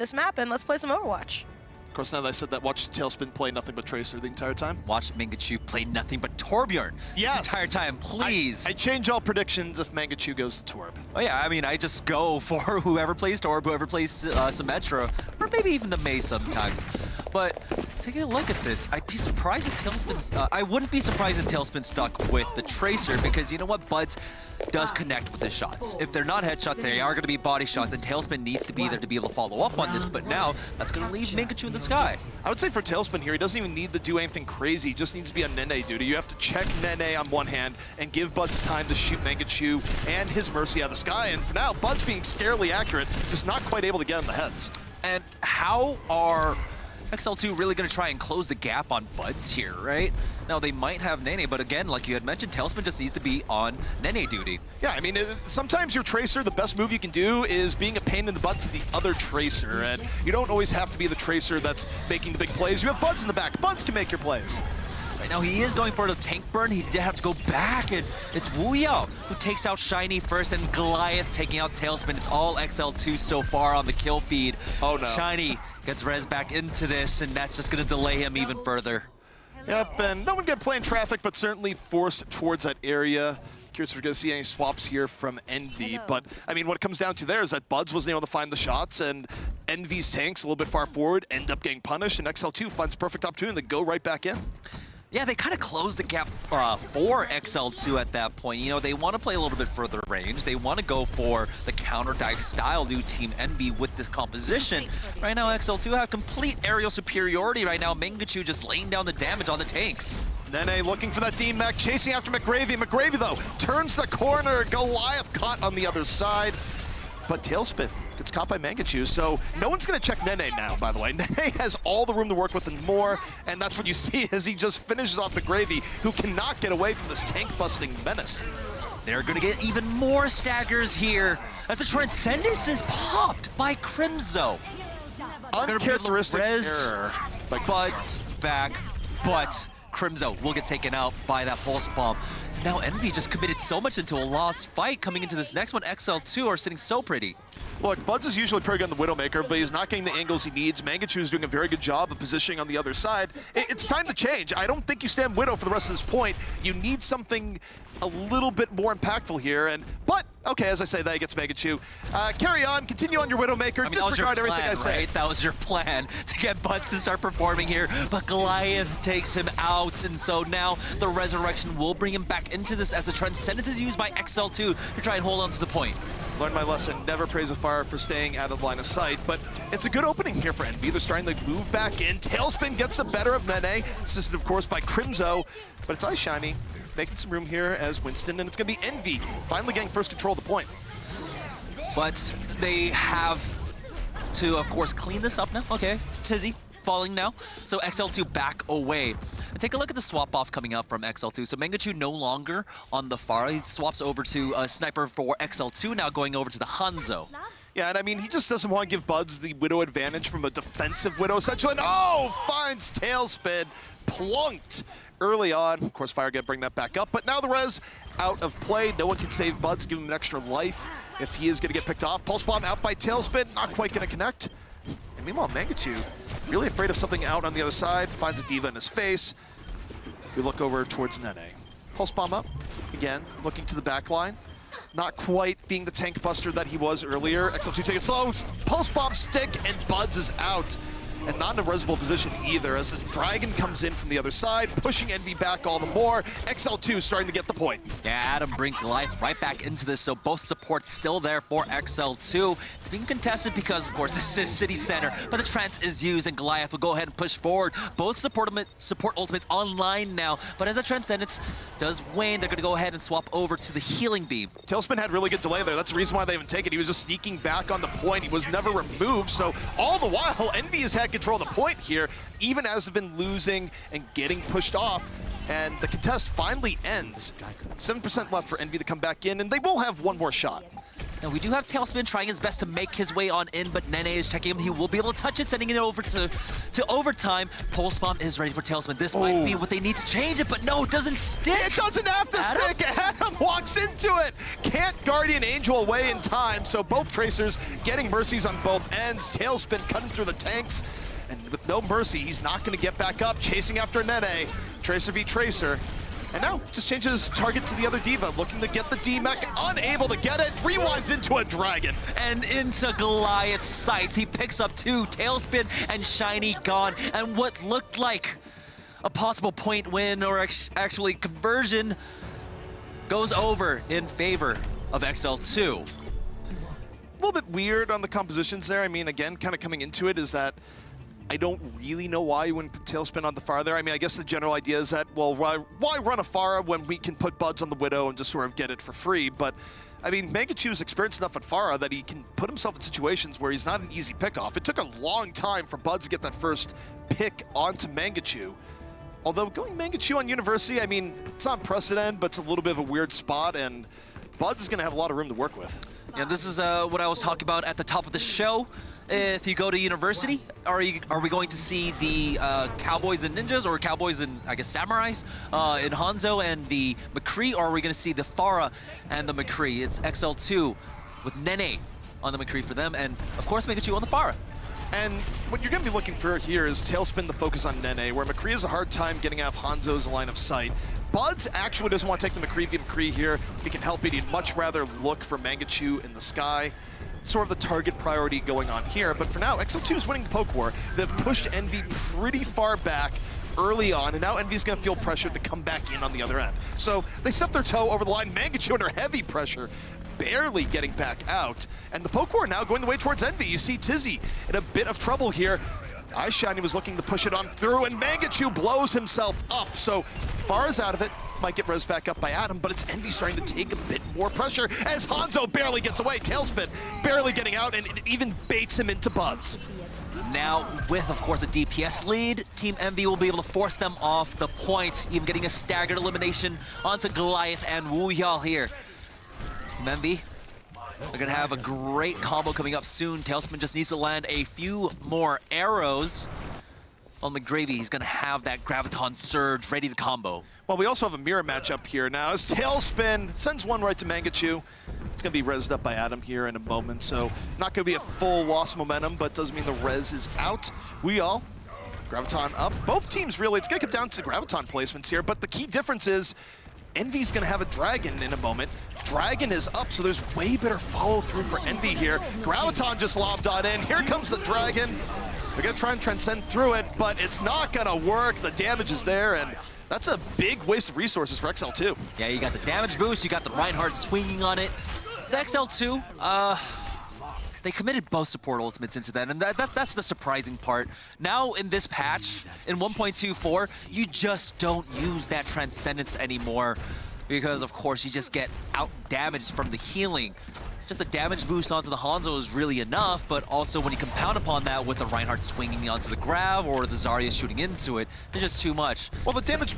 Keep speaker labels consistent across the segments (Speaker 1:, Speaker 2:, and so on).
Speaker 1: this map and let's play some Overwatch.
Speaker 2: Of course, now that I said that, watch Tailspin play nothing but Tracer the entire time.
Speaker 3: Watch Mangachu play nothing but Torbjorn
Speaker 2: Yes.
Speaker 3: this entire time, please.
Speaker 2: I change all predictions if Mangachu goes to Torb.
Speaker 3: Oh yeah, I mean, I just go for whoever plays Torb, whoever plays Symmetra, or maybe even the Mei sometimes. But taking a look at this, I'd be surprised if Tailspin's, I wouldn't be surprised if Tailspin stuck with the Tracer, because you know what, Buds does connect with his shots. If they're not headshots, they are going to be body shots, and Tailspin needs to be there to be able to follow up on this, but now that's going to leave Mangachu in the sky.
Speaker 2: I would say for Tailspin here, he doesn't even need to do anything crazy. He just needs to be on Nene duty. You have to check Nene on one hand and give Buds time to shoot Mangachu and his Mercy out of the sky, and for now, Buds being scarily accurate, just not quite able to get in the heads.
Speaker 3: And how are XL2 really going to try and close the gap on Buds here, right? Now, they might have Nene, but again, like you had mentioned, Tailspin just needs to be on Nene duty.
Speaker 2: Yeah, I mean, sometimes your Tracer, the best move you can do is being a pain in the butt to the other Tracer, and you don't always have to be the Tracer that's making the big plays. You have Buds in the back. Buds can make your plays.
Speaker 3: Right now, he is going for the tank burn. He did have to go back, and it's Wu Yao who takes out Shiny first, and Goliath taking out Tailspin. It's all XL2 so far on the kill feed.
Speaker 2: Oh, no.
Speaker 3: Shiny gets res back into this, and that's just going to delay him even further.
Speaker 2: Yep, and no one get playing traffic, but certainly forced towards that area. Curious if we're going to see any swaps here from Envy, but I mean, what it comes down to there is that Buds wasn't able to find the shots, and Envy's tanks a little bit far forward end up getting punished, and XL2 finds perfect opportunity to go right back in.
Speaker 3: Yeah, they kind of closed the gap for XL2 at that point. You know, they want to play a little bit further range. They want to go for the counter dive style new Team Envy with this composition. Right now, XL2 have complete aerial superiority right now. Mangachu just laying down the damage on the tanks.
Speaker 2: Nene looking for that D-Mech, chasing after McGravy. McGravy, though, turns the corner. Goliath caught on the other side, but Tailspin gets caught by Mangachu, so no one's going to check Nene now, by the way. Nene has all the room to work with and more, and that's what you see as he just finishes off McGravy, who cannot get away from this tank-busting menace.
Speaker 3: They're going to get even more staggers here as the Transcendence is popped by Crimzo.
Speaker 2: Uncharacteristic error.
Speaker 3: Buds back, but Crimzo will get taken out by that pulse bomb. Now Envy just committed so much into a lost fight coming into this next one. XL2 are sitting so pretty.
Speaker 2: Look, Buds is usually pretty good on the Widowmaker, but he's not getting the angles he needs. Mangachu is doing a very good job of positioning on the other side. It's time to change. I don't think you stand Widow for the rest of this point. You need something a little bit more impactful here, but okay, as I say, that gets Mangachu. Carry on, continue on your Widowmaker, disregard everything I say.
Speaker 3: Right? That was your plan, to get Buds to start performing here, but Goliath takes him out, and so now the Resurrection will bring him back into this as the Transcendence is used by XL2 to try and hold on to the point.
Speaker 2: Learned my lesson, never praise a fire for staying out of line of sight, but it's a good opening here for Envy. They're starting to move back in. Tailspin gets the better of Nene, assisted of course by Crimzo, but it's iShiny making some room here as Winston, and it's gonna be Envy finally getting first control of the point.
Speaker 3: But they have to, of course, clean this up now. Okay, Tizzy falling now, so XL2 back away. And take a look at the swap off coming up from XL2. So Mangachu no longer on the Pharah. He swaps over to a Sniper for XL2, now going over to the Hanzo.
Speaker 2: Yeah, and I mean, he just doesn't want to give Buds the Widow advantage from a defensive Widow essentially. And oh, finds Tailspin, plunked early on. Of course, Fire gonna bring that back up, but now the res out of play. No one can save Buds, give him an extra life if he is gonna get picked off. Pulse Bomb out by Tailspin, not quite gonna connect. And meanwhile, Mangachu, really afraid of something out on the other side, finds a Diva in his face. We look over towards Nene. Pulse Bomb up, again, looking to the back line. Not quite being the tank buster that he was earlier. XL2 taking it slow, Pulse Bomb stick, and Buds is out. And not in a resable position either, as the Dragon comes in from the other side, pushing Envy back all the more. XL2 starting to get the point.
Speaker 3: Yeah, Adam brings Goliath right back into this, so both supports still there for XL2. It's being contested because, of course, this is City Center, but the Trance is used, and Goliath will go ahead and push forward. Both support ultimates online now, but as the Transcendence does wane, they're going to go ahead and swap over to the Healing Beam.
Speaker 2: Tailspin had really good delay there. That's the reason why they haven't taken it. He was just sneaking back on the point. He was never removed, so all the while, Envy has had control of the point here, even as they've been losing and getting pushed off. And the contest finally ends. 7% left for Envy to come back in, and they will have one more shot.
Speaker 3: Now, we do have Tailspin trying his best to make his way on in, but Nene is checking him. He will be able to touch it, sending it over to overtime. Pulse Bomb is ready for Tailspin. This might be what they need to change it, but no, it doesn't stick.
Speaker 2: It doesn't have to stick. Adam walks into it. Can't Guardian Angel away in time, so both Tracers getting mercies on both ends. Tailspin cutting through the tanks, and with no mercy, he's not going to get back up, chasing after Nene. Tracer v Tracer. And now, just changes target to the other Diva, looking to get the D-Mech, unable to get it, rewinds into a Dragon.
Speaker 3: And into Goliath's sights. He picks up 2, Tailspin and Shiny gone. And what looked like a possible point win or actually conversion goes over in favor of XL2.
Speaker 2: A little bit weird on the compositions there. I mean, again, kind of coming into it is that I don't really know why you wouldn't put Tailspin on the Pharah there. I mean, I guess the general idea is that, well, why run a Pharah when we can put Buds on the Widow and just sort of get it for free? But, I mean, Mangachu's experienced enough at Pharah that he can put himself in situations where he's not an easy pickoff. It took a long time for Buds to get that first pick onto Mangachu. Although going Mangachu on University, I mean, it's not unprecedented, but it's a little bit of a weird spot, and Buds is going to have a lot of room to work with.
Speaker 3: Yeah, this is what I was talking about at the top of the show. If you go to University, are we going to see the Cowboys and Ninjas, or Cowboys and, I guess, Samurais in Hanzo and the McCree, or are we going to see the Pharah and the McCree? It's XL2 with Nene on the McCree for them, and, of course, Mangachu on the Pharah.
Speaker 2: And what you're going to be looking for here is Tailspin the focus on Nene, where McCree has a hard time getting out of Hanzo's line of sight. Buds actually doesn't want to take the McCree here. If he can help it, he'd much rather look for Mangachu in the sky. Sort of the target priority going on here, but for now, XL2 is winning the poke war. They've pushed Envy pretty far back early on, and now Envy's gonna feel pressured to come back in on the other end. So they step their toe over the line. Mangachu under heavy pressure, barely getting back out, and the poke war now going the way towards Envy. You see Tizzy in a bit of trouble here. iShiny was looking to push it on through, and Mangachu blows himself up. So Pharah's out of it. Might get res back up by Adam, but it's Envy starting to take a bit more pressure as Hanzo barely gets away. Tailspin barely getting out, and it even baits him into Buds.
Speaker 3: Now, with, of course, a DPS lead, Team Envy will be able to force them off the points, even getting a staggered elimination onto Goliath and Wu Yao here. Team Envy, they're going to have a great combo coming up soon. Tailspin just needs to land a few more arrows. On McGravy, he's going to have that Graviton Surge ready to combo.
Speaker 2: Well, we also have a mirror matchup here now as Tailspin sends one right to Mangachu. It's going to be rezzed up by Adam here in a moment, so not going to be a full loss momentum, but doesn't mean the res is out. We all Graviton up. Both teams really, it's going to come down to Graviton placements here, but the key difference is Envy's going to have a Dragon in a moment. Dragon is up, so there's way better follow-through for Envy here. Graviton just lobbed on in. Here comes the Dragon. They're going to try and transcend through it, but it's not going to work. The damage is there, and that's a big waste of resources for XL2.
Speaker 3: Yeah, you got the damage boost, you got the Reinhardt swinging on it. The XL2, they committed both support ultimates into that, and that's the surprising part. Now in this patch, in 1.24, you just don't use that Transcendence anymore because, of course, you just get out-damaged from the healing. Just a damage boost onto the Hanzo is really enough, but also when you compound upon that with the Reinhardt swinging onto the Grav or the Zarya shooting into it, it's just too much.
Speaker 2: Well, the damage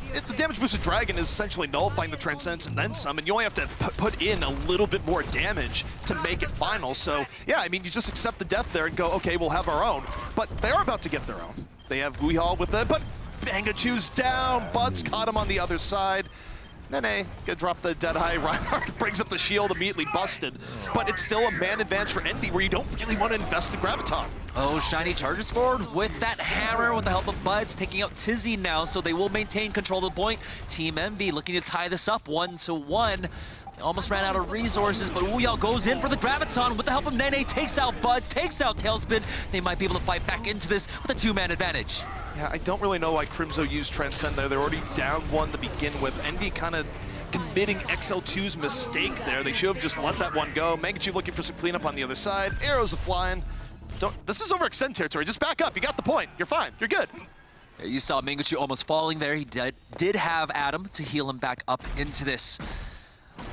Speaker 2: boosted Dragon is essentially nullifying the Transcendence and then some, and you only have to put in a little bit more damage to make it final. So, yeah, I mean, you just accept the death there and go, okay, we'll have our own. But they're about to get their own. They have Wuihao with it, but Mangachu's down. Buds caught him on the other side. Nene, gonna drop the Deadeye. Reinhardt brings up the shield, immediately busted. But it's still a man advantage for Envy where you don't really want to invest in Graviton.
Speaker 3: Oh, Shiny charges forward with that hammer with the help of Buds, taking out Tizzy now, so they will maintain control of the point. Team Envy looking to tie this up 1-1. Almost ran out of resources, but Wu Yao goes in for the Graviton with the help of Nene, takes out Bud, takes out Tailspin. They might be able to fight back into this with a two-man advantage.
Speaker 2: Yeah, I don't really know why Crimzo used Transcend there. They're already down one to begin with. Envy kind of committing XL2's mistake there. They should have just let that one go. Mangachu looking for some cleanup on the other side. Arrows are flying. This is overextend territory. Just back up. You got the point. You're fine. You're good.
Speaker 3: Yeah, you saw Mangachu almost falling there. He did have Adam to heal him back up into this.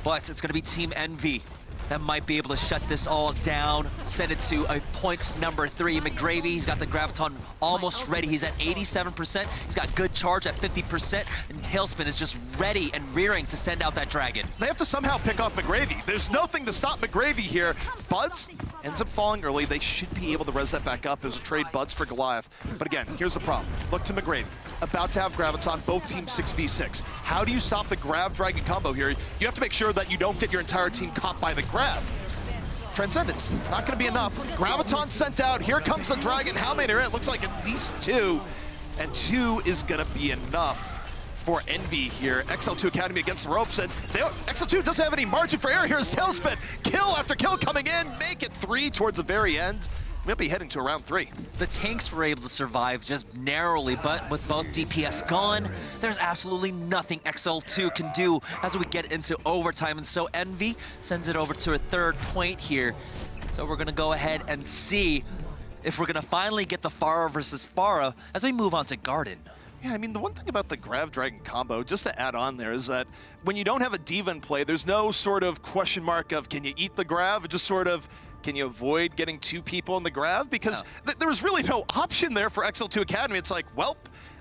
Speaker 3: But it's going to be Team Envy that might be able to shut this all down, send it to a point number 3. McGravy, he's got the Graviton almost ready. He's at 87%. He's got good charge at 50%, and Tailspin is just ready and rearing to send out that dragon.
Speaker 2: They have to somehow pick off McGravy. There's nothing to stop McGravy here. Buds ends up falling early. They should be able to res that back up. There's a trade Buds for Goliath. But again, here's the problem. Look to McGravy. About to have Graviton, both teams 6v6. How do you stop the Grav Dragon combo here? You have to make sure that you don't get your entire team caught by the Grav. Transcendence, not gonna be enough. Graviton sent out, here comes the Dragon. How many are in? It looks like at least 2, and 2 is gonna be enough for Envy here. XL2 Academy against the ropes, and XL2 doesn't have any margin for error here as Tailspin. Kill after kill coming in, make it 3 towards the very end. We'll be heading to round 3.
Speaker 3: The tanks were able to survive just narrowly, but with both DPS gone, there's absolutely nothing XL2 can do as we get into overtime. And so Envy sends it over to a 3rd point here. So we're gonna go ahead and see if we're gonna finally get the Pharah versus Pharah as we move on to Garden.
Speaker 2: Yeah, I mean, the one thing about the Grav Dragon combo, just to add on there, is that when you don't have a Diva in play, there's no sort of question mark of can you eat the Grav? It just sort of, can you avoid getting 2 people in the Grav? Because there was really no option there for XL2 Academy. It's like, well,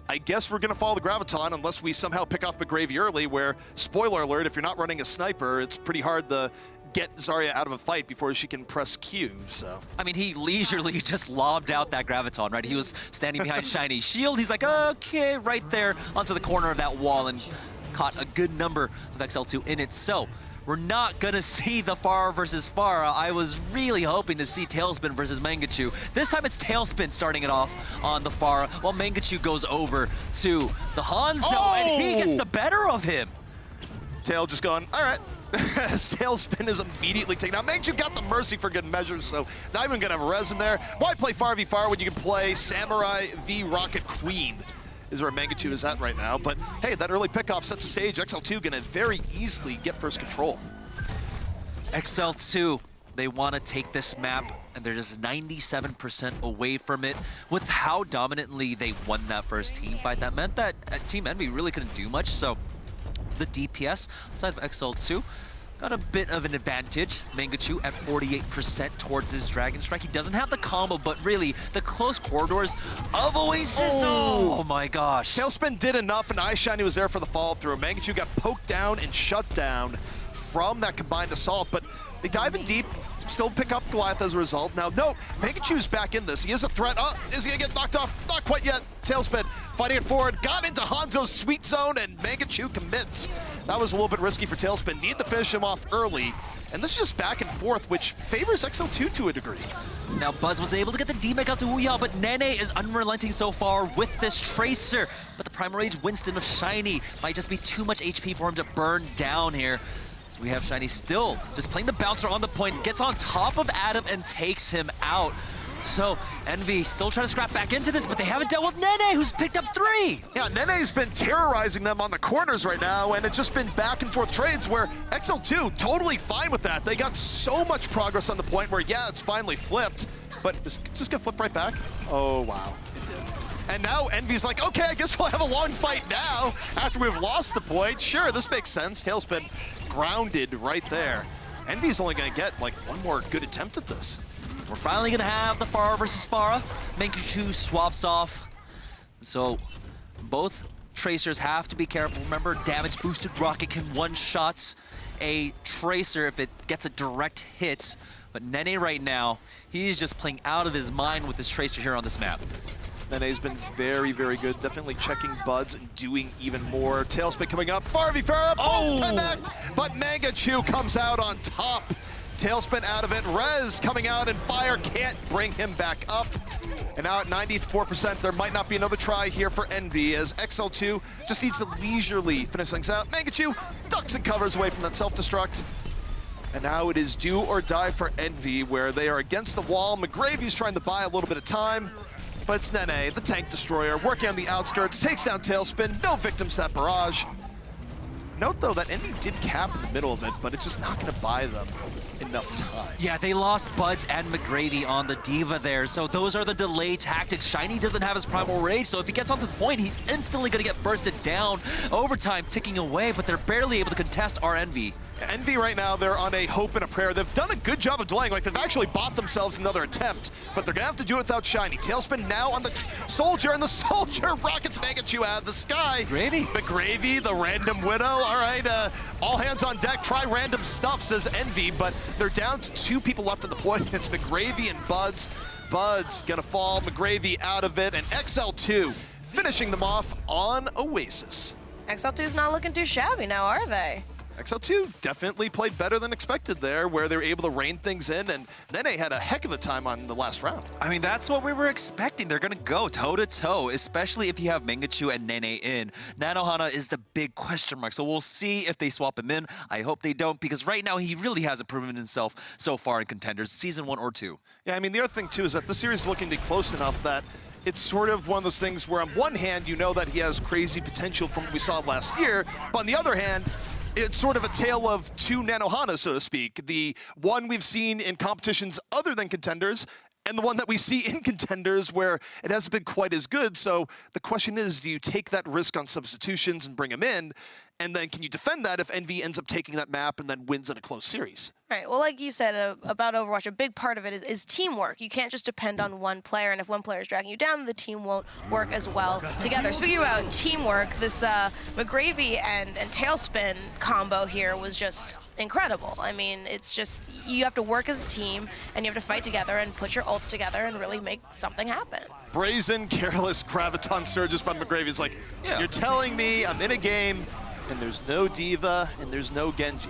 Speaker 2: I guess we're going to follow the Graviton unless we somehow pick off McGravy early, where, spoiler alert, if you're not running a sniper, it's pretty hard to get Zarya out of a fight before she can press Q, so.
Speaker 3: I mean, he leisurely just lobbed out that Graviton, right? He was standing behind Shiny's shield. He's like, okay, right there onto the corner of that wall, and caught a good number of XL2 in it. So we're not gonna see the Pharah versus Pharah. I was really hoping to see Tailspin versus Mangachu. This time it's Tailspin starting it off on the Pharah, while Mangachu goes over to the Hanzo, and he gets the better of him.
Speaker 2: Tail just going, all right. Tailspin is immediately taken out. Mangachu got the Mercy for good measure, so not even gonna have a res in there. Why play Pharah v Pharah when you can play Samurai v Rocket Queen? Is where Mangachu is at right now. But hey, that early pickoff sets the stage. XL2 gonna very easily get first control.
Speaker 3: XL2, they want to take this map, and they're just 97% away from it. With how dominantly they won that first team fight, that meant that Team Envy really couldn't do much. So the DPS side of XL2 got a bit of an advantage. Mangachu at 48% towards his Dragon Strike. He doesn't have the combo, but really, the close corridors of Oasis. Oh my gosh.
Speaker 2: Tailspin did enough, and iShiny was there for the follow through. Mangachu got poked down and shut down from that combined assault, but they dive in deep, still pick up Goliath as a result. Now, note, Mangachu's back in this. He is a threat. Oh, is he gonna get knocked off? Not quite yet. Tailspin fighting it forward, got into Hanzo's sweet zone, and Mangachu commits. That was a little bit risky for Tailspin. Need to finish him off early. And this is just back and forth, which favors XL2 to a degree.
Speaker 3: Now Buzz was able to get the D-Mech out to Ouya, but Nene is unrelenting so far with this Tracer. But the Primal Rage Winston of Shiny might just be too much HP for him to burn down here. So we have Shiny still just playing the bouncer on the point, gets on top of Adam and takes him out. So Envy still trying to scrap back into this, but they haven't dealt with Nene, who's picked up 3.
Speaker 2: Yeah, Nene's been terrorizing them on the corners right now, and it's just been back and forth trades where XL2 totally fine with that. They got so much progress on the point where, yeah, it's finally flipped, but it's just gonna flip right back. Oh, wow, it did. And now Envy's like, okay, I guess we'll have a long fight now after we've lost the point. Sure, this makes sense. Tailspin grounded right there. Envy's only gonna get like one more good attempt at this.
Speaker 3: We're finally gonna have the Pharah versus Pharah. Mangachu swaps off. So both Tracers have to be careful. Remember, damage boosted rocket can one-shot a Tracer if it gets a direct hit. But Nene right now, he's just playing out of his mind with this Tracer here on this map.
Speaker 2: Nene's been very, very good. Definitely checking Buds and doing even more. Tailspin coming up. Pharah v Pharah, both connect, but Mangachu comes out on top. Tailspin out of it. Rez coming out, and Fire can't bring him back up. And now at 94%, there might not be another try here for Envy, as XL2 just needs to leisurely finish things out. Mangachu ducks and covers away from that self-destruct. And now it is do or die for Envy, where they are against the wall. McGravy's trying to buy a little bit of time, but it's Nene, the tank destroyer, working on the outskirts, takes down Tailspin, no victims to that barrage. Note though that Envy did cap in the middle of it, but it's just not gonna buy them enough time.
Speaker 3: Yeah, they lost Buds and McGravy on the Diva there, so those are the delay tactics. Shiny doesn't have his Primal Rage, so if he gets onto the point, he's instantly gonna get bursted down. Overtime ticking away, but they're barely able to contest our Envy.
Speaker 2: Envy right now, they're on a hope and a prayer. They've done a good job of delaying. Like, they've actually bought themselves another attempt, but they're gonna have to do it without Shiny. Tailspin now on the Soldier, and the Soldier rockets Mangachu out of the sky. McGravy, the random Widow. All right, all hands on deck. Try random stuff, says Envy, but they're down to 2 people left at the point. It's McGravy and Buds. Buds gonna fall, McGravy out of it, and XL2 finishing them off on Oasis.
Speaker 1: XL2's not looking too shabby now, are they?
Speaker 2: XL2 definitely played better than expected there, where they were able to rein things in, and then they had a heck of a time on the last round.
Speaker 3: I mean, that's what we were expecting. They're going to go toe-to-toe, especially if you have Mangachu and Nene in. Nanohana is the big question mark, so we'll see if they swap him in. I hope they don't, because right now he really hasn't proven himself so far in Contenders, Season 1 or 2.
Speaker 2: Yeah, I mean, the other thing, too, is that the series is looking to be close enough that it's sort of one of those things where on one hand, you know that he has crazy potential from what we saw last year, but on the other hand, it's sort of a tale of 2 Nanohana, so to speak. The one we've seen in competitions other than Contenders, and the one that we see in Contenders where it hasn't been quite as good. So the question is, do you take that risk on substitutions and bring him in? And then can you defend that if Envy ends up taking that map and then wins in a close series?
Speaker 1: Right. Well, like you said about Overwatch, a big part of it is teamwork. You can't just depend on one player, and if one player is dragging you down, the team won't work as well together. Speaking about teamwork, this McGravy and Tailspin combo here was just incredible. I mean, it's just, you have to work as a team, and you have to fight together and put your ults together and really make something happen.
Speaker 2: Brazen, careless graviton surges from McGravy. It's like, you're telling me I'm in a game, and there's no Diva, and there's no Genji.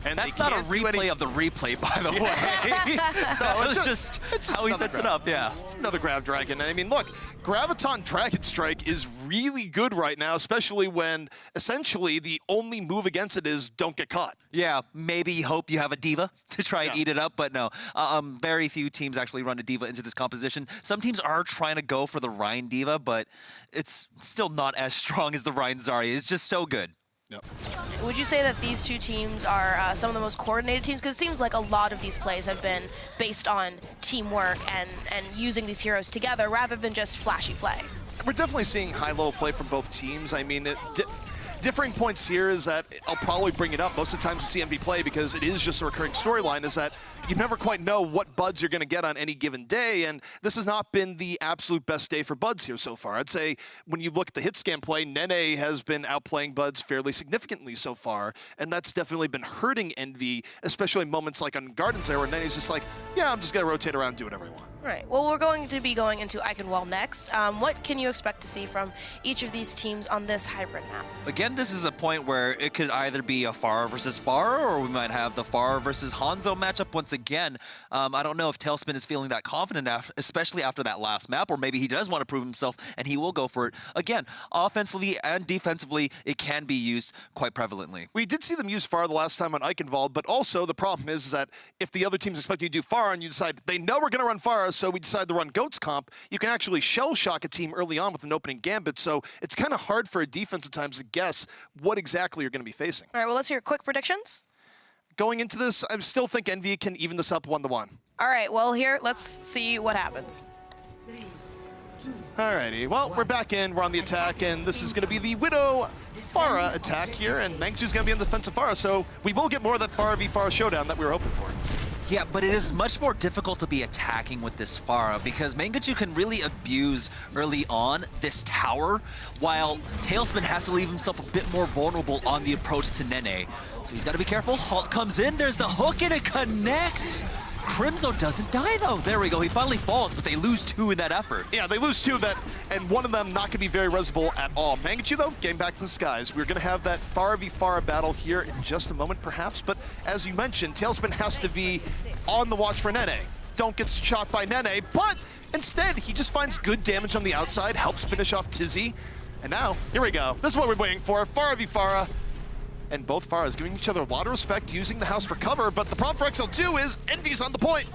Speaker 2: And
Speaker 3: that's not a replay of the replay, by the way. No, it's just how he sets it up, yeah.
Speaker 2: Another Grav Dragon. I mean, look, Graviton Dragon Strike is really good right now, especially when essentially the only move against it is don't get caught.
Speaker 3: Yeah, maybe hope you have a Diva to try and eat it up, but no. Very few teams actually run a Diva into this composition. Some teams are trying to go for the Rein Diva, but it's still not as strong as the Rein Zarya. It's just so good.
Speaker 2: Yep.
Speaker 1: Would you say that these 2 teams are some of the most coordinated teams? Because it seems like a lot of these plays have been based on teamwork and using these heroes together rather than just flashy play.
Speaker 2: We're definitely seeing high-level play from both teams. I mean, differing points here is that I'll probably bring it up most of the times we see Envy play because it is just a recurring storyline, is that you never quite know what Buds you're going to get on any given day, and this has not been the absolute best day for Buds here so far. I'd say when you look at the hit scan play, Nene has been outplaying Buds fairly significantly so far, and that's definitely been hurting Envy, especially in moments like on Gardens there where Nene's just like, yeah, I'm just going to rotate around and do whatever I want.
Speaker 1: Right. Well, we're going to be going into Eichenwald next. What can you expect to see from each of these teams on this hybrid map?
Speaker 3: Again, this is a point where it could either be a Pharah versus Pharah, or we might have the Pharah versus Hanzo matchup once again. I don't know if Tailspin is feeling that confident, especially after that last map, or maybe he does want to prove himself and he will go for it. Again, offensively and defensively, it can be used quite prevalently.
Speaker 2: We did see them use Pharah the last time on Eichenwald, but also the problem is that if the other teams expect you to do Pharah and you decide they know we're going to run Pharah, so we decide to run Goats comp, you can actually shell shock a team early on with an opening gambit, so it's kind of hard for a defense at times to guess what exactly you're going to be facing.
Speaker 1: All right, well, let's hear quick predictions.
Speaker 2: Going into this, I still think Envy can even this up 1-1.
Speaker 1: All right, well, here, let's see what happens.
Speaker 2: Alrighty, well, we're back in, we're on the attack, and this is going to be the Widow Pharah attack here, and Mangachu's going to be on the defensive Pharah, so we will get more of that Pharah v Pharah showdown that we were hoping for.
Speaker 3: Yeah, but it is much more difficult to be attacking with this Pharah because Mangachu can really abuse early on this tower, while Tailspin has to leave himself a bit more vulnerable on the approach to Nene. So he's got to be careful. Halt comes in, there's the hook, and it connects! Crimzo doesn't die, though. There we go. He finally falls, but they lose 2 in that effort.
Speaker 2: Yeah, they lose 2 of that, and one of them not going to be very resible at all. Mangachu, though, getting back to the skies. We're going to have that Pharah v Pharah battle here in just a moment, perhaps. But as you mentioned, Tailspin has to be on the watch for Nene. Don't get shot by Nene, but instead, he just finds good damage on the outside, helps finish off Tizzy. And now, here we go. This is what we're waiting for. Pharah v Pharah. And both Pharahs giving each other a lot of respect, using the house for cover, but the problem for XL2 is Envy's on the point.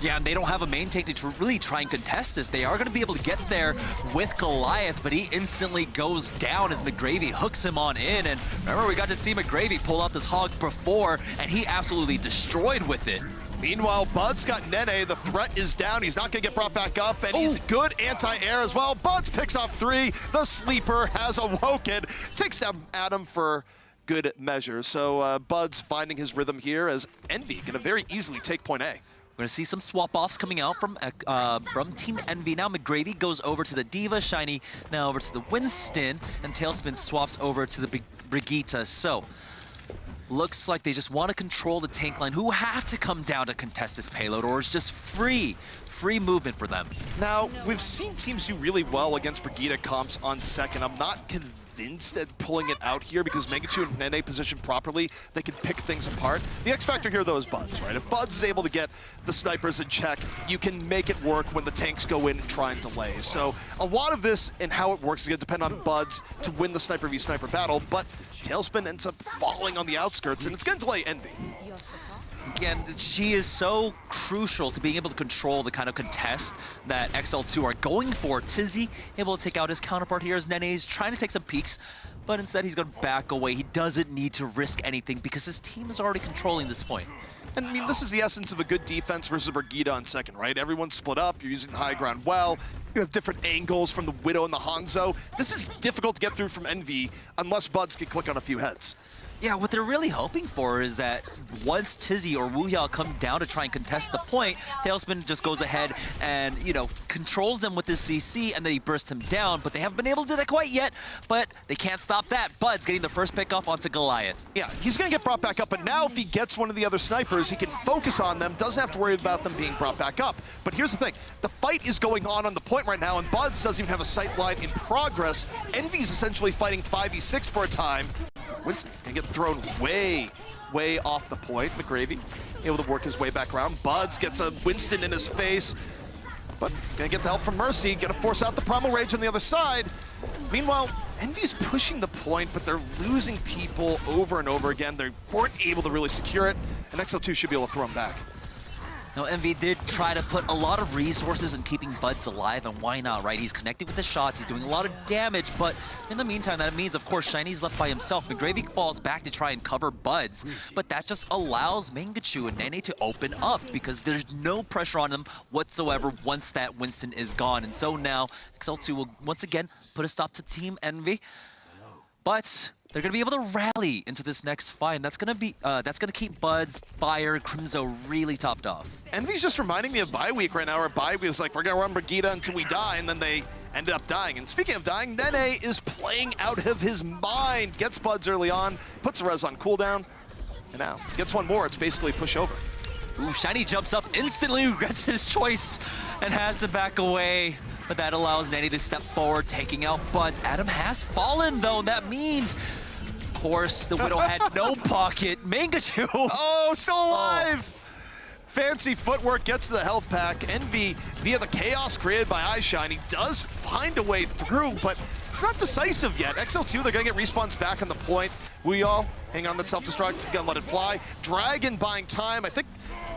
Speaker 3: Yeah, and they don't have a main take to really try and contest this. They are going to be able to get there with Goliath, but he instantly goes down as McGravy hooks him on in. And remember, we got to see McGravy pull out this hog before, and he absolutely destroyed with it.
Speaker 2: Meanwhile, Bud's got Nene. The threat is down. He's not going to get brought back up, and he's good anti-air as well. Buds picks off 3. The sleeper has awoken. Takes down Adam for good measure. So Bud's finding his rhythm here as Envy gonna very easily take point A.
Speaker 3: We're going to see some swap-offs coming out from Team Envy. Now McGravy goes over to the Diva, Shiny now over to the Winston, and Tailspin swaps over to the Brigitte. So, looks like they just want to control the tank line, who have to come down to contest this payload, or it's just free movement for them.
Speaker 2: Now, we've seen teams do really well against Brigitte comps on second. I'm not convinced at pulling it out here because Mangachu and Nene positioned properly, they can pick things apart. The X factor here, though, is Buds, right? If Buds is able to get the snipers in check, you can make it work when the tanks go in and try and delay. So a lot of this and how it works is going to depend on Buds to win the sniper v sniper battle, but Tailspin ends up falling on the outskirts, and it's going to delay Envy.
Speaker 3: Again, she is so crucial to being able to control the kind of contest that XL2 are going for. Tizzy able to take out his counterpart here as Nene's trying to take some peeks, but instead he's going to back away. He doesn't need to risk anything because his team is already controlling this point.
Speaker 2: And I mean, this is the essence of a good defense versus Brigitte on second, right? Everyone's split up, you're using the high ground well, you have different angles from the Widow and the Hanzo. This is difficult to get through from Envy unless Buds can click on a few heads.
Speaker 3: Yeah, what they're really hoping for is that once Tizzy or Wuyao come down to try and contest the point, Tailspin just goes ahead and, you know, controls them with this CC and then he bursts him down, but they haven't been able to do that quite yet, but they can't stop that. Bud's getting the first pick off onto Goliath.
Speaker 2: Yeah, he's going to get brought back up, but now if he gets one of the other snipers, he can focus on them, doesn't have to worry about them being brought back up. But here's the thing, the fight is going on the point right now, and Buds doesn't even have a sight line in progress. Envy's essentially fighting 5v6 for a time. Winston can get thrown way off the point. McGravy able to work his way back around. Buds gets a Winston in his face, but gonna get the help from Mercy, gonna force out the Primal Rage on the other side. Meanwhile, Envy's pushing the point, but they're losing people over and over again. They weren't able to really secure it, and XL2 should be able to throw them back.
Speaker 3: Now, Envy did try to put a lot of resources in keeping Buds alive, and why not, right? He's connecting with the shots, he's doing a lot of damage, but in the meantime, that means, of course, Shiny's left by himself. McGravy falls back to try and cover Buds, but that just allows Mangachu and Nene to open up because there's no pressure on them whatsoever once that Winston is gone. And so now, XL2 will once again put a stop to Team Envy, but they're gonna be able to rally into this next fight, and that's gonna keep Buds, Fire, Crimzo really topped off.
Speaker 2: Envy's just reminding me of bye week right now, where bye week was like, we're gonna run Brigitte until we die, and then they ended up dying. And speaking of dying, Nene is playing out of his mind. Gets Buds early on, puts the res on cooldown, and now gets one more. It's basically push over.
Speaker 3: Ooh, Shiny jumps up instantly, regrets his choice, and has to back away. But that allows Nene to step forward, taking out Buds. Adam has fallen, though, and that means, of course, the Widow had no pocket. Mangachu!
Speaker 2: Oh, still alive! Fancy footwork gets to the health pack. Envy, via the chaos created by iShiny, does find a way through, but it's not decisive yet. XL2, they're gonna get respawns back on the point. Wuyao, hang on that self-destruct, gonna let it fly. Dragon buying time. I think,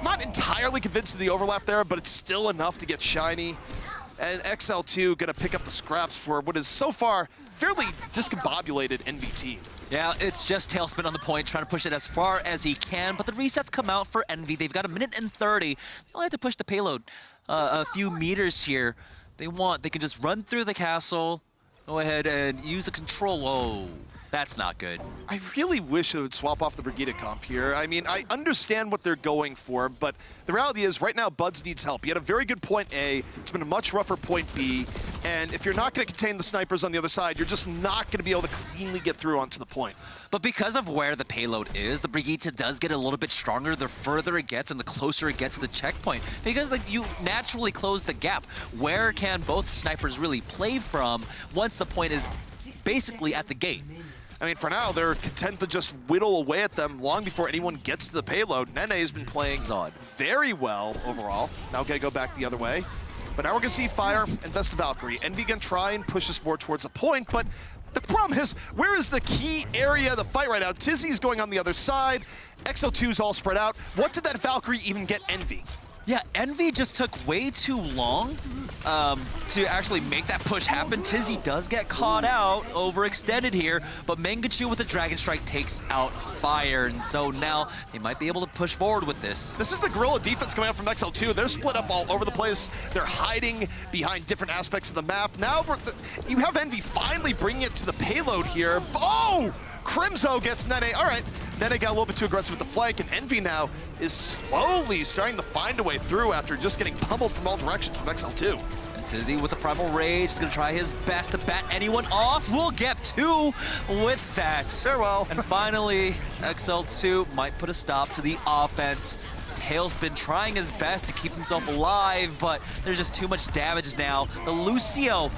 Speaker 2: not entirely convinced of the overlap there, but it's still enough to get Shiny. And XL2 gonna pick up the scraps for what is so far fairly discombobulated Envy team.
Speaker 3: Yeah, it's just Tailspin on the point, trying to push it as far as he can, but the resets come out for Envy. They've got 1:30. They only have to push the payload a few meters here. They can just run through the castle, go ahead and use the control. Oh, that's not good.
Speaker 2: I really wish they would swap off the Brigitte comp here. I mean, I understand what they're going for, but the reality is right now Buds needs help. He had a very good point A, it's been a much rougher point B, and if you're not going to contain the snipers on the other side, you're just not going to be able to cleanly get through onto the point.
Speaker 3: But because of where the payload is, the Brigitte does get a little bit stronger the further it gets and the closer it gets to the checkpoint. Because like you naturally close the gap. Where can both snipers really play from once the point is basically at the gate?
Speaker 2: I mean, for now, they're content to just whittle away at them long before anyone gets to the payload. Nene has been playing very well overall. Now gonna go back the other way. But now we're gonna see Fire invest the Valkyrie. Envy gonna try and push us more towards a point, but the problem is, where is the key area of the fight right now? Tizzy's going on the other side. XL2's all spread out. What did that Valkyrie even get Envy?
Speaker 3: Yeah, Envy just took way too long to actually make that push happen. Tizzy does get caught out, overextended here, but Mangachu with the Dragon Strike takes out Fire, and so now they might be able to push forward with this.
Speaker 2: This is the guerrilla defense coming out from XL2. They're split up all over the place. They're hiding behind different aspects of the map. Now you have Envy finally bringing it to the payload here. Oh! Crimzo gets Nene. All right, Nene got a little bit too aggressive with the flank, and Envy now is slowly starting to find a way through after just getting pummeled from all directions from XL2.
Speaker 3: And Tizzy with the Primal Rage is going to try his best to bat anyone off. We'll get 2 with that.
Speaker 2: Farewell.
Speaker 3: And finally, XL2 might put a stop to the offense. Tailspin trying his best to keep himself alive, but there's just too much damage now. The Lucio will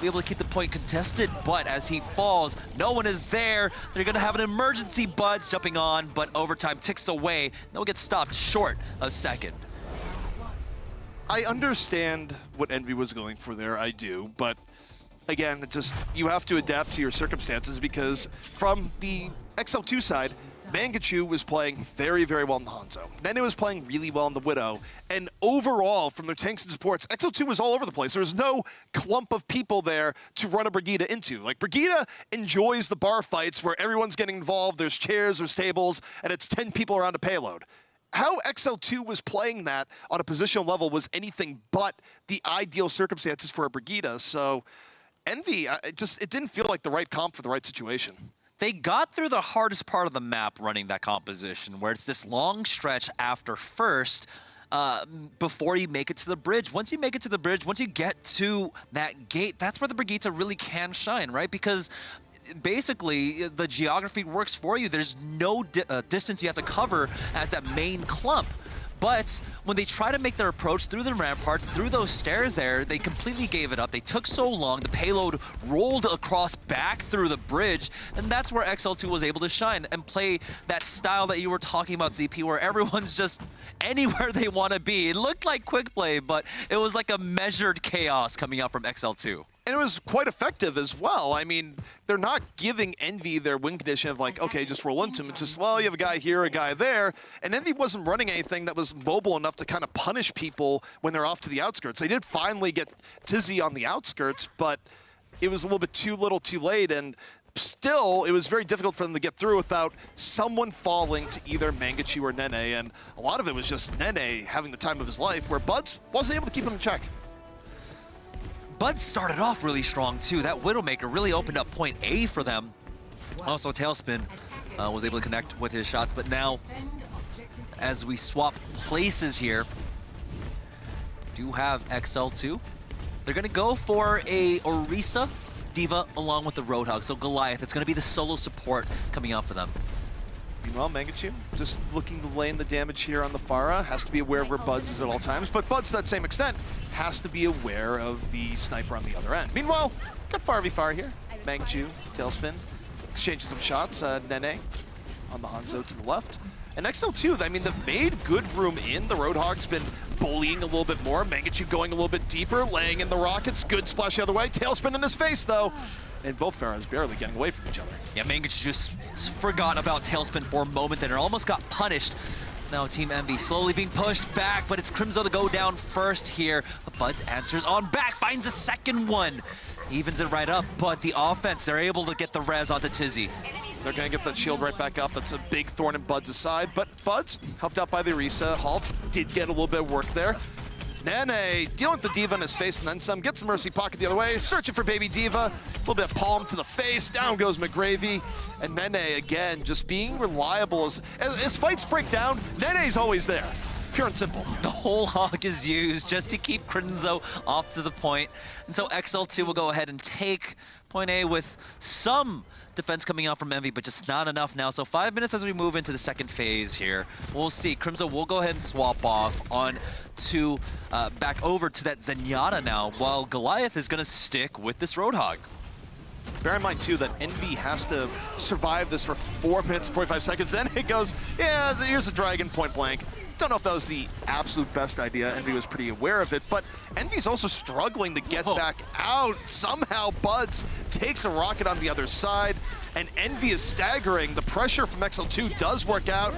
Speaker 3: be able to keep the point contested, but as he falls, no one is there. They're gonna have an emergency Buds jumping on, but overtime ticks away. They'll get stopped short of second.
Speaker 2: I understand what Envy was going for there, I do, but again, you have to adapt to your circumstances because from the XL2 side, Mangachu was playing very, very well in the Hanzo. Nene was playing really well in the Widow. And overall, from their tanks and supports, XL2 was all over the place. There was no clump of people there to run a Brigida into. Like, Brigida enjoys the bar fights where everyone's getting involved, there's chairs, there's tables, and it's 10 people around a payload. How XL2 was playing that on a positional level was anything but the ideal circumstances for a Brigida. So, Envy, it didn't feel like the right comp for the right situation.
Speaker 3: They got through the hardest part of the map running that composition, where it's this long stretch after first, before you make it to the bridge. Once you make it to the bridge, once you get to that gate, that's where the Brigitte really can shine, right? Because basically, the geography works for you. There's no distance you have to cover as that main clump. But when they try to make their approach through the ramparts, through those stairs there, they completely gave it up. They took so long, the payload rolled across back through the bridge, and that's where XL2 was able to shine and play that style that you were talking about, ZP, where everyone's just anywhere they want to be. It looked like quick play, but it was like a measured chaos coming out from XL2.
Speaker 2: And it was quite effective as well. I mean, they're not giving Envy their win condition of like, okay, just roll into him. It's just, well, you have a guy here, a guy there. And Envy wasn't running anything that was mobile enough to kind of punish people when they're off to the outskirts. They did finally get Tizzy on the outskirts, but it was a little bit too little too late. And still, it was very difficult for them to get through without someone falling to either Mangachu or Nene. And a lot of it was just Nene having the time of his life where Buds wasn't able to keep him in check.
Speaker 3: Bud started off really strong too. That Widowmaker really opened up point A for them. Also, Tailspin was able to connect with his shots, but now, as we swap places here, do have XL2. They're gonna go for a Orisa Diva along with the Roadhog. So Goliath, it's gonna be the solo support coming out for them.
Speaker 2: Meanwhile, Mangachu just looking to lane the damage here on the Pharah. Has to be aware of where Buds is at all times, but Buds, to that same extent, has to be aware of the sniper on the other end. Meanwhile, got Pharah v Pharah here. Mangachu, Tailspin, exchanging some shots. Nene on the Hanzo to the left. And XL2, I mean, they've made good room in. The Roadhog's been bullying a little bit more. Mangachu going a little bit deeper, laying in the rockets. Good splash the other way. Tailspin in his face, though. And both Pharahs barely getting away from each other.
Speaker 3: Yeah, Mangachu just forgot about Tailspin for a moment and it almost got punished. Now Team Envy slowly being pushed back, but it's Crimzo to go down first here. But Buds answers on back, finds a second one. Evens it right up, but the offense, they're able to get the res onto Tizzy.
Speaker 2: They're going to get that shield right back up. It's a big thorn in Buds' side, but Buds, helped out by the Orisa. Halt did get a little bit of work there. Nene dealing with the Diva in his face and then some. Gets the Mercy Pocket the other way. Searching for baby Diva. A little bit of palm to the face. Down goes McGravy. And Nene, again, just being reliable. As fights break down, Nene's always there. Pure and simple.
Speaker 3: The whole hog is used just to keep Crimzo off to the point. And so XL2 will go ahead and take point A with some defense coming out from Envy, but just not enough now. So 5 minutes as we move into the second phase here. We'll see. Crimzo will go ahead and swap off on to back over to that Zenyatta now, while Goliath is going to stick with this Roadhog.
Speaker 2: Bear in mind, too, that Envy has to survive this for 4 minutes and 45 seconds. Then it goes, yeah, here's a dragon point blank. Don't know if that was the absolute best idea. Envy was pretty aware of it, but Envy's also struggling to get back out. Somehow Buds takes a rocket on the other side, and Envy is staggering. The pressure from XL2 does work out.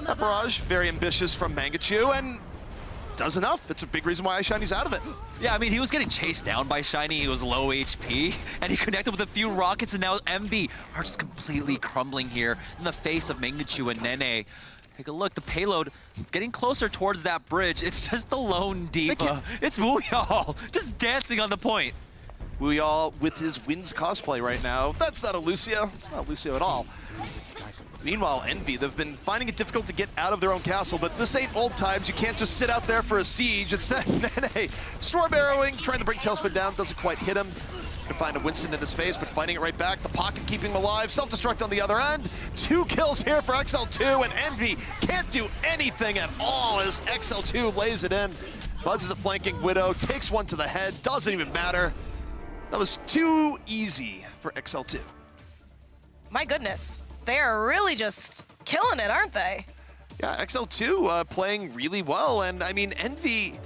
Speaker 2: That barrage, very ambitious from Mangachu, and does enough. It's a big reason why iShiny's out of it.
Speaker 3: Yeah, I mean, he was getting chased down by Shiny. He was low HP, and he connected with a few rockets, and now Envy are just completely crumbling here in the face of Mangachu and Nene. Take a look, the payload is getting closer towards that bridge. It's just the lone Diva. It's Wuyall, just dancing on the point.
Speaker 2: We all with his Wins cosplay right now. That's not a Lucio. It's not Lucio at all. Meanwhile, Envy, they've been finding it difficult to get out of their own castle, but this ain't old times. You can't just sit out there for a siege. Instead, Nene storm arrowing, trying to bring Tailspin down, doesn't quite hit him. To find a Winston in his face, but fighting it right back. The pocket keeping him alive. Self-destruct on the other end. 2 kills here for XL2, and Envy can't do anything at all as XL2 lays it in. Buzz is a flanking Widow, takes one to the head, doesn't even matter. That was too easy for XL2.
Speaker 1: My goodness, they are really just killing it, aren't they?
Speaker 2: Yeah, XL2 playing really well, and I mean, Envy,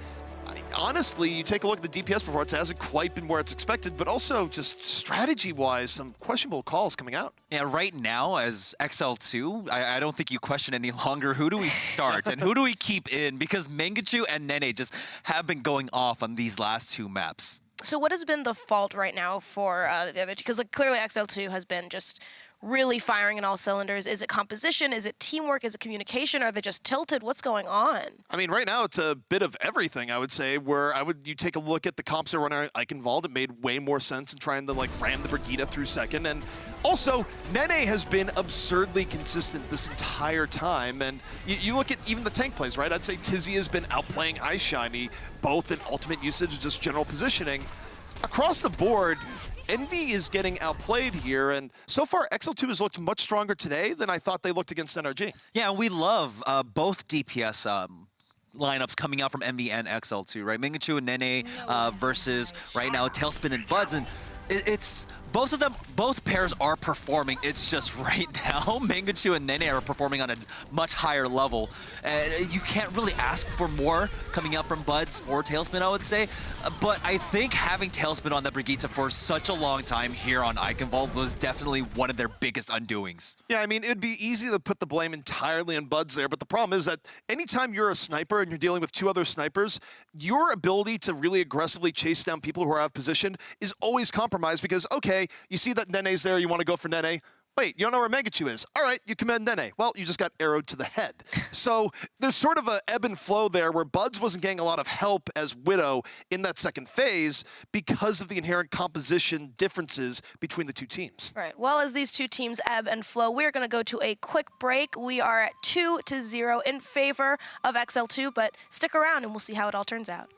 Speaker 2: honestly, you take a look at the DPS performance, it hasn't quite been where it's expected, but also just strategy-wise, some questionable calls coming out.
Speaker 3: Yeah, right now as XL2, I don't think you question any longer who do we start and who do we keep in, because Mangachu and Nene just have been going off on these last 2 maps.
Speaker 1: So what has been the fault right now for the other two? Because like, clearly XL2 has been just really firing in all cylinders. Is it composition? Is it teamwork? Is it communication? Are they just tilted? What's going on?
Speaker 2: I mean, right now it's a bit of everything, I would say, where you take a look at the comps that run Eichenwald, it made way more sense in trying to like ram the Brigitte through second. And also, Nene has been absurdly consistent this entire time. And you look at even the tank plays, right? I'd say Tizzy has been outplaying Ice Shiny, both in ultimate usage and just general positioning. Across the board, Envy is getting outplayed here, and so far XL2 has looked much stronger today than I thought they looked against NRG.
Speaker 3: Yeah, we love both DPS lineups coming out from Envy and XL2, right? Mangachu and Nene versus right now Tailspin and Buds, and it's both of them, both pairs are performing. It's just right now, Mangachu and Nene are performing on a much higher level. You can't really ask for more coming out from Buds or Tailspin, I would say. But I think having Tailspin on the Brigitte for such a long time here on Eichenwald was definitely one of their biggest undoings.
Speaker 2: Yeah, I mean, it'd be easy to put the blame entirely on Buds there, but the problem is that anytime you're a sniper and you're dealing with 2 other snipers, your ability to really aggressively chase down people who are out of position is always compromised because, okay, you see that Nene's there, you want to go for Nene. Wait, you don't know where Mangachu is. All right, you command Nene. Well, you just got arrowed to the head. So there's sort of a ebb and flow there where Buds wasn't getting a lot of help as Widow in that second phase because of the inherent composition differences between the 2 teams.
Speaker 1: Right. Well, as these 2 teams ebb and flow, we're going to go to a quick break. We are at 2-0 in favor of XL2, but stick around and we'll see how it all turns out.